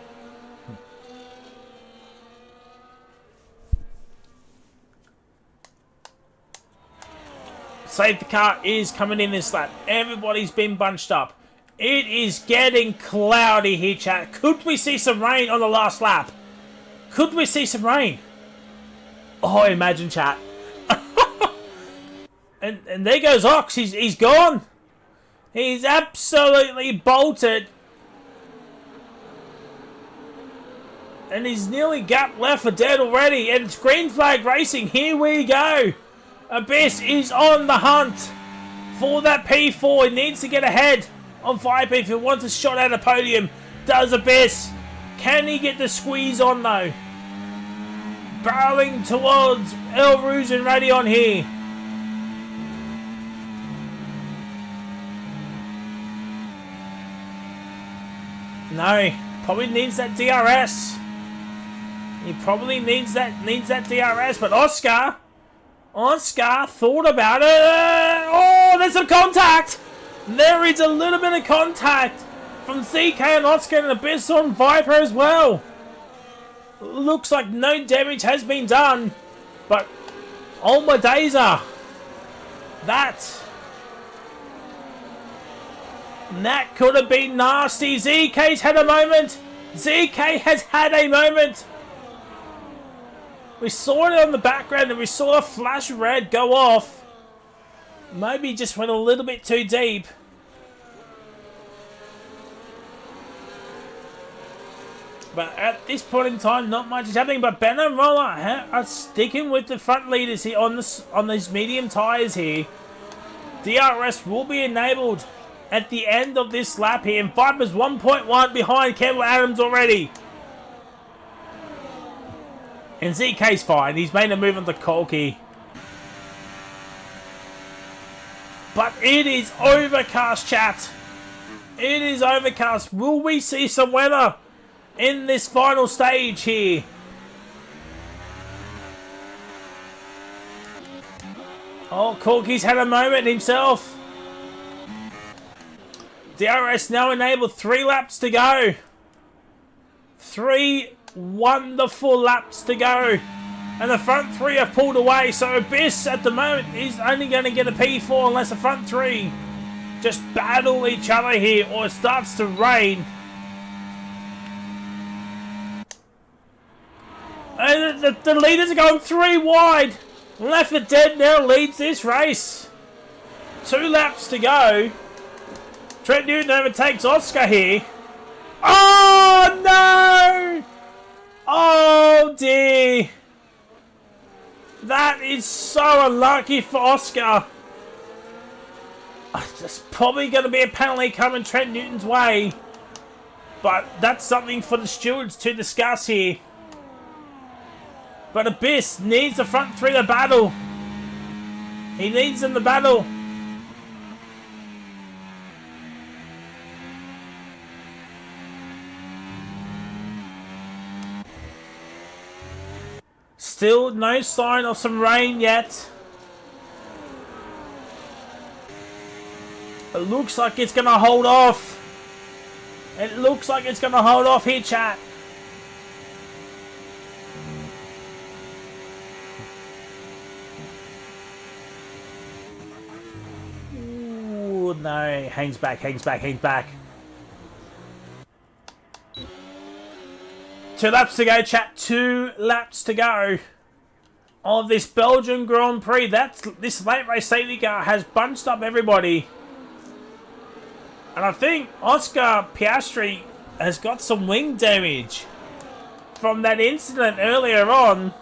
safety car is coming in this lap. Everybody's been bunched up. It is getting cloudy here, chat. Could we see some rain on the last lap? Could we see some rain? Oh, imagine, chat. and there goes Ox. He's gone. He's absolutely bolted. And he's nearly gapped Left 4 Dead already. And it's green flag racing. Here we go. Abyss is on the hunt for that P4. He needs to get ahead on Viper if he wants a shot at a podium. Does Abyss. Can he get the squeeze on though? Barreling towards El Rouge and Radion here. No. Probably needs that DRS. He probably needs that DRS, but Oscar thought about it. Oh, there's some contact. There is a little bit of contact from CK and Oscar and Abyss on Viper as well. Looks like no damage has been done, but oh my days that could have been nasty. ZK's had a moment. ZK has had a moment. We saw it on the background and we saw a flash of red go off. Maybe just went a little bit too deep. But at this point in time, not much is happening. But Benno and Roller are sticking with the front leaders here on these medium tyres here. DRS will be enabled at the end of this lap here. And Viper's 1.1 behind Campbell Adams already. And ZK's fine. He's made a move on the Colkey. But it is overcast, chat. It is overcast. Will we see some weather in this final stage here? Oh, Corky's had a moment himself. DRS now enabled. 3 laps to go. 3 wonderful laps to go. And the front 3 have pulled away. So Abyss at the moment is only going to get a P4 unless the front 3 just battle each other here or it starts to rain. And the leaders are going 3 wide. Left 4 Dead now leads this race. 2 laps to go. Trent Newton overtakes Oscar here. Oh no! Oh dear. That is so unlucky for Oscar. There's probably going to be a penalty coming Trent Newton's way. But that's something for the stewards to discuss here. But Abyss needs the front 3 to battle. He needs them to battle. Still no sign of some rain yet. It looks like it's going to hold off. It looks like it's going to hold off here, chat. Ooh, no. Hangs back, hangs back, hangs back. 2 laps to go, chat. 2 laps to go of this Belgian Grand Prix. This late race safety car has bunched up everybody. And I think Oscar Piastri has got some wing damage from that incident earlier on.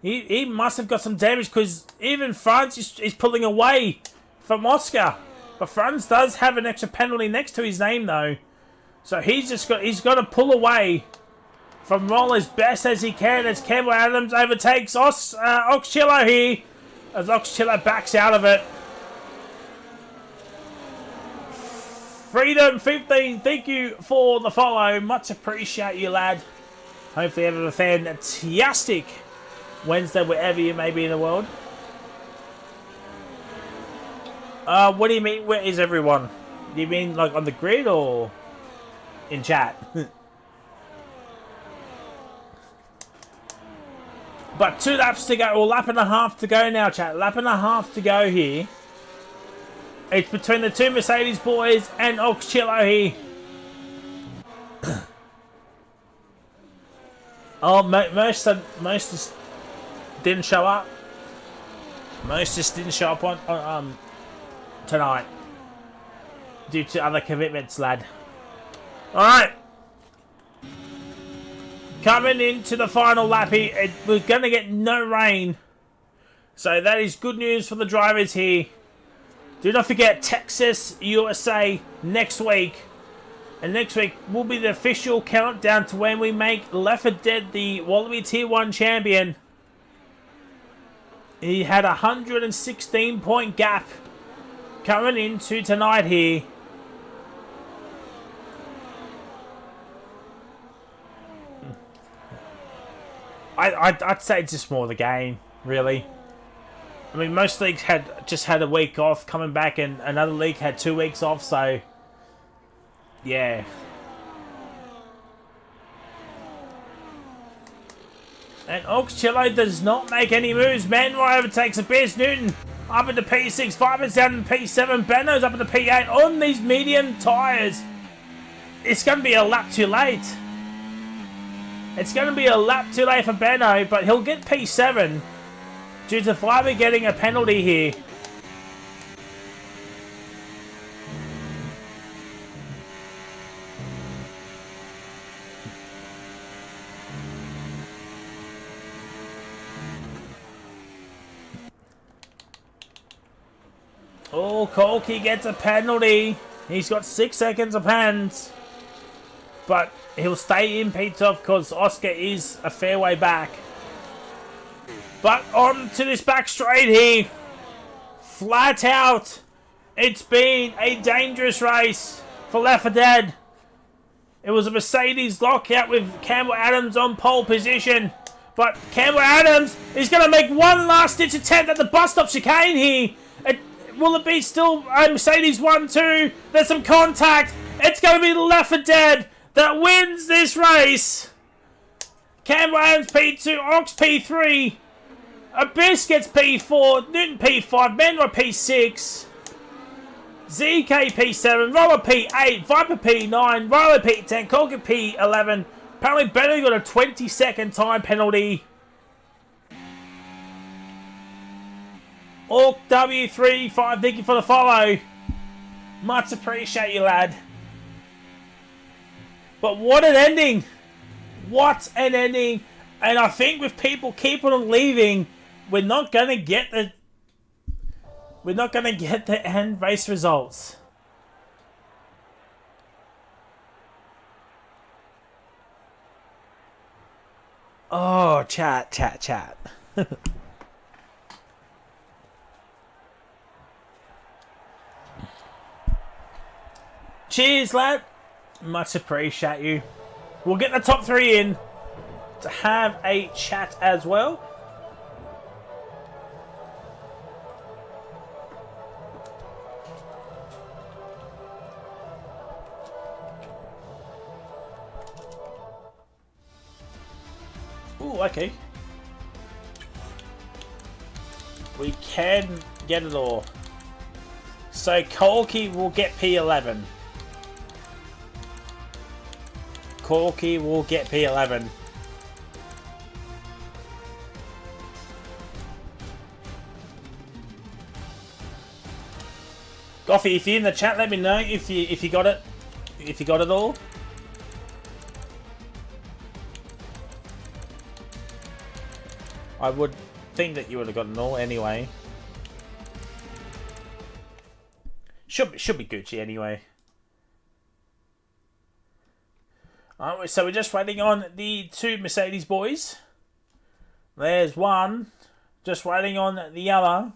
He must have got some damage because even Franz is pulling away from Oscar. But Franz does have an extra penalty next to his name though. So he's got to pull away from Roll as best as he can as Campbell Adams overtakes Oxchillo here. As Oxchillo backs out of it. Freedom 15, thank you for the follow. Much appreciate you, lad. Hopefully you have a fantastic Wednesday wherever you may be in the world. What do you mean, where is everyone? Do you mean like on the grid or in chat? But 2 laps to go, or lap and a half to go now, chat. Lap and a half to go here. It's between the 2 Mercedes boys and Oxchillo here. Oh, most just didn't show up. Most just didn't show up on tonight due to other commitments, lad. All right, coming into the final lap here, we're gonna get no rain, so that is good news for the drivers here. Do not forget Texas, USA next week. And next week will be the official countdown to when we make Left 4 Dead the Wallaby Tier 1 champion. He had a 116-point gap coming into tonight here. I'd say it's just more the game, really. I mean, most leagues just had a week off coming back, and another league had 2 weeks off, so yeah. And Oxchillo does not make any moves. Manroy overtakes Abyss. Newton up into P6, Viper's down in P7, Benno's up into P8 on these medium tyres. It's going to be a lap too late. It's going to be a lap too late for Benno, but he'll get P7. Due to Fiber getting a penalty here. Oh, Kolke gets a penalty. He's got 6 seconds of hands. But he'll stay in P12 because Oscar is a fair way back. But on to this back straight here. Flat out. It's been a dangerous race for Left 4 Dead. It was a Mercedes lockout with Campbell Adams on pole position. But Campbell Adams is going to make one last ditch attempt at the bus stop chicane here. Will it be still Mercedes 1-2? There's some contact. It's going to be Left 4 Dead that wins this race. Campbell Adams P2, Ox P3, Abyss gets P4, Newton P5, Menro P6, ZK P7, Roller P8, Viper P9, Riley P10, Colgan P11. Apparently Benny got a 20-second time penalty. Orc W35, thank you for the follow. Much appreciate you, lad. But what an ending! What an ending! And I think with people keeping on leaving, we're not gonna get the end race results. Oh, chat. Cheers, lad. Much appreciate you. We'll get the top 3 in to have a chat as well. Ooh, okay. We can get it all. So Colkey will get P11. Corky will get P11. Goffy, if you're in the chat, let me know if you got it. If you got it all. I would think that you would have gotten all anyway. Should be Gucci anyway. So we're just waiting on the 2 Mercedes boys. There's one. Just waiting on the other.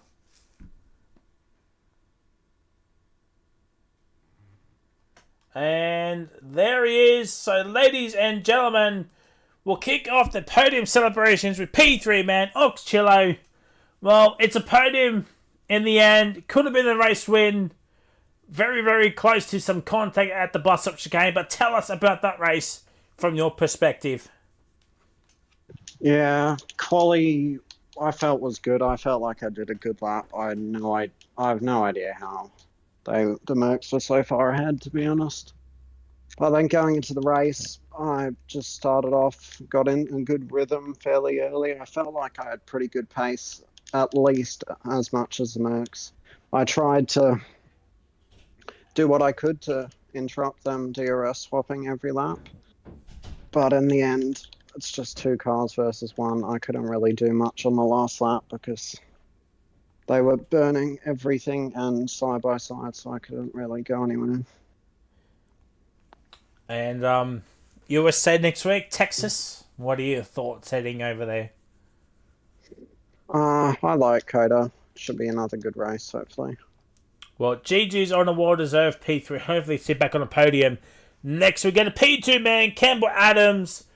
And there he is. So ladies and gentlemen, we'll kick off the podium celebrations with P3 man, Ox Chillo. Well, it's a podium in the end. Could have been a race win. Very, very close to some contact at the bus stop chicane, but tell us about that race from your perspective. Yeah, quali I felt was good. I felt like I did a good lap. I have no idea how the Mercs were so far ahead, to be honest. But then going into the race, I just started off, got in a good rhythm fairly early. I felt like I had pretty good pace, at least as much as the Mercs. I tried to do what I could to interrupt them DRS swapping every lap. But in the end, it's just 2 cars versus 1. I couldn't really do much on the last lap because they were burning everything and side by side, so I couldn't really go anywhere. And USA next week, Texas. What are your thoughts heading over there? I like Coda. Should be another good race, hopefully. Well, GG's on a well-deserved P3. Hopefully sit back on the podium. Next, we get a P2 man, Campbell Adams.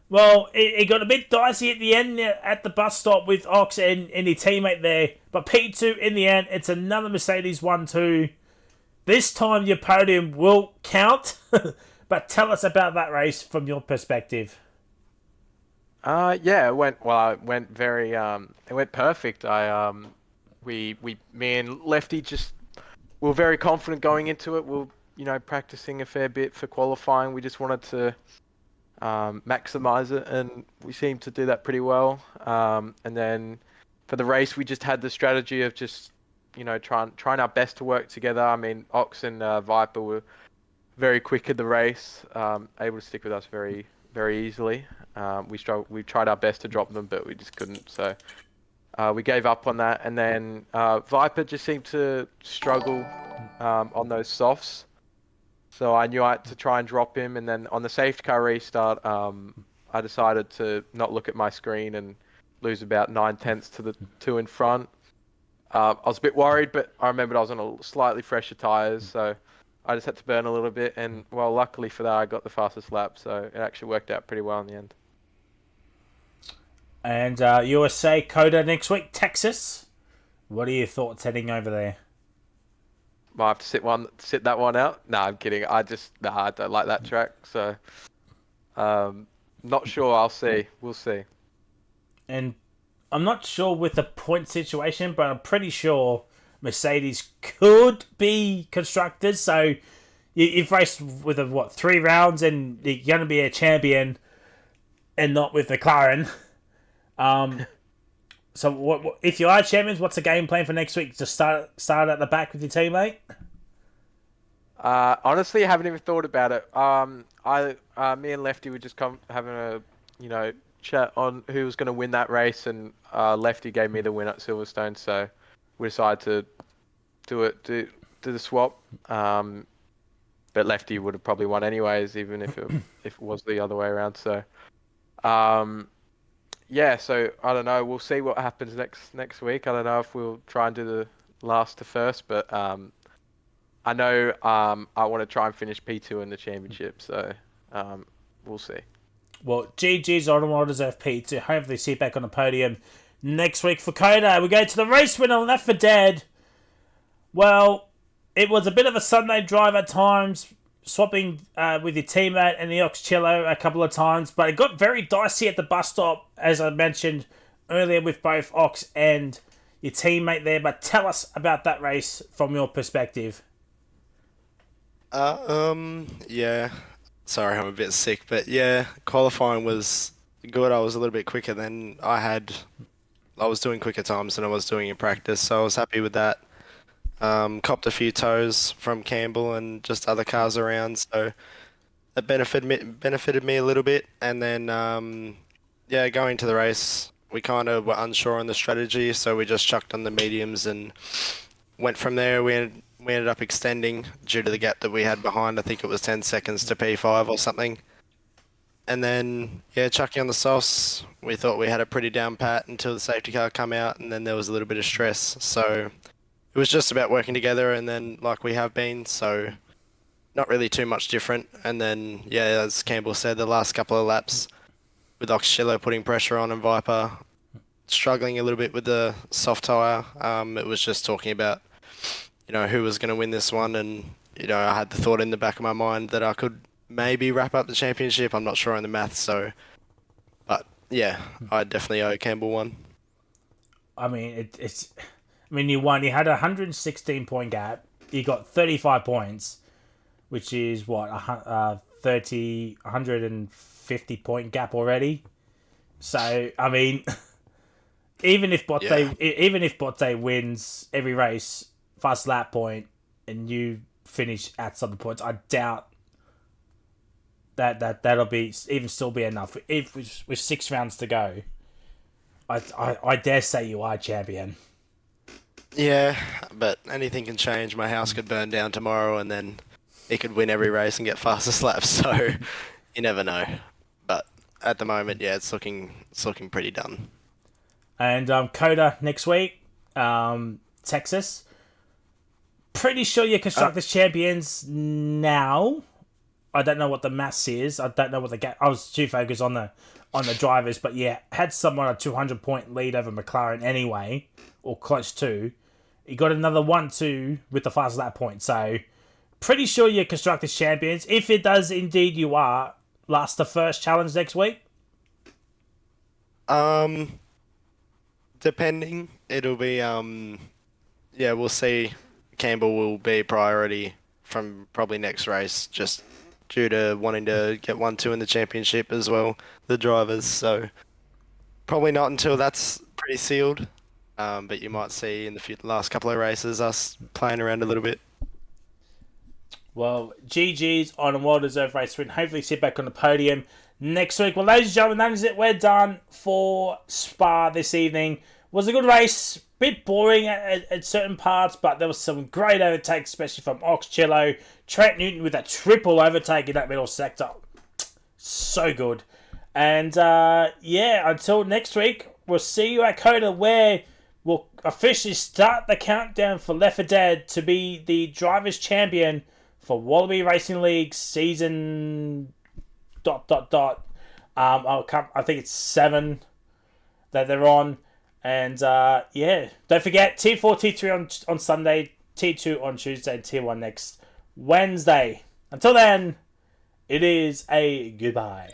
Well, it got a bit dicey at the end at the bus stop with Ox and his teammate there. But P2 in the end, it's another Mercedes 1-2. This time your podium will count. But tell us about that race from your perspective. Yeah, it went very it went perfect. Me and Lefty we were very confident going into it. We were, practicing a fair bit for qualifying. We just wanted to maximize it, and we seemed to do that pretty well. And then for the race, we just had the strategy of just, trying our best to work together. I mean, Ox and Viper were very quick in the race, able to stick with us very, very easily. We tried our best to drop them, but we just couldn't. So we gave up on that, and then Viper just seemed to struggle on those softs. So I knew I had to try and drop him, and then on the safety car restart, I decided to not look at my screen and lose about 9/10 to the 2 in front. I was a bit worried, but I remembered I was on a slightly fresher tyres, so I just had to burn a little bit, and well, luckily for that, I got the fastest lap, so it actually worked out pretty well in the end. And USA Coda next week, Texas. What are your thoughts heading over there? Might have to sit that one out. No, I'm kidding. I don't like that track. So, not sure. I'll see. We'll see. And I'm not sure with the point situation, but I'm pretty sure Mercedes could be constructed. So you've raced with 3 rounds, and you're going to be a champion, and not with McLaren. So what if you are champions? What's the game plan for next week? Just start at the back with your teammate. Honestly, I haven't even thought about it. Me and Lefty were just having a, chat on who was going to win that race, and Lefty gave me the win at Silverstone, so we decided to do the swap. But Lefty would have probably won anyways, even if it was the other way around. So, yeah. So I don't know. We'll see what happens next week. I don't know if we'll try and do the last to first, but I know I want to try and finish P2 in the championship. So we'll see. Well, GG's on well deserved P2. Hopefully see you back on the podium next week for Coda. We go to the race winner, Left 4 Dead. Well, it was a bit of a Sunday drive at times, swapping with your teammate and the Oxcello a couple of times, but it got very dicey at the bus stop, as I mentioned earlier, with both Ox and your teammate there. But tell us about that race from your perspective. Yeah. Sorry, I'm a bit sick, but yeah, qualifying was good. I was a little bit quicker than I was doing quicker times than I was doing in practice, so I was happy with that. Copped a few toes from Campbell and just other cars around, so it benefited me a little bit. And then, yeah, going to the race, we kind of were unsure on the strategy, so we just chucked on the mediums and went from there. We ended up extending due to the gap that we had behind. I think it was 10 seconds to P5 or something. And then, yeah, chucking on the softs, we thought we had a pretty down pat until the safety car come out, and then there was a little bit of stress. So it was just about working together, and then like we have been, so not really too much different. And then, yeah, as Campbell said, the last couple of laps with Oxcello putting pressure on and Viper struggling a little bit with the soft tyre, it was just talking about who was going to win this one, and I had the thought in the back of my mind that I could maybe wrap up the championship. I'm not sure on the maths, but yeah, I definitely owe Campbell one. I mean, you won. You had a 116 point gap. You got 35 points, which is what 150 point gap already. So I mean, even if Botte wins every race, fast lap point, and you finish at some points, I doubt that'll be even still be enough. If with 6 rounds to go, I dare say you are champion. Yeah, but anything can change. My house could burn down tomorrow, and then he could win every race and get fastest laps. So you never know. But at the moment, yeah, it's looking pretty done. And Coda next week, Texas. Pretty sure you're Constructors champions now. I don't know what the mass is. I don't know what the gap. I was too focused on the drivers, but yeah, had someone a 200 point lead over McLaren anyway, or close to. You got another 1-2 with the fast lap point. So pretty sure you're Constructors champions. If it does indeed you are, last the first challenge next week. Depending, it'll be yeah, we'll see. Campbell will be priority from probably next race, just due to wanting to get 1-2 in the championship as well, the drivers. So probably not until that's pretty sealed. But you might see in the last couple of races us playing around a little bit. Well, GG's on a well-deserved race win. Hopefully sit back on the podium next week. Well, ladies and gentlemen, that is it. We're done for Spa this evening. Was a good race. Bit boring at certain parts, but there was some great overtakes, especially from Oxcello. Trent Newton with a triple overtake in that middle sector. So good. And, yeah, until next week, we'll see you at Coda, where we'll officially start the countdown for Left 4 Dead to be the Drivers' Champion for Wallaby Racing League season ... I think it's 7 that they're on. And, yeah, don't forget, T4, T3 on Sunday, Tier 2 on Tuesday, Tier 1 next Wednesday. Until then, it is a goodbye.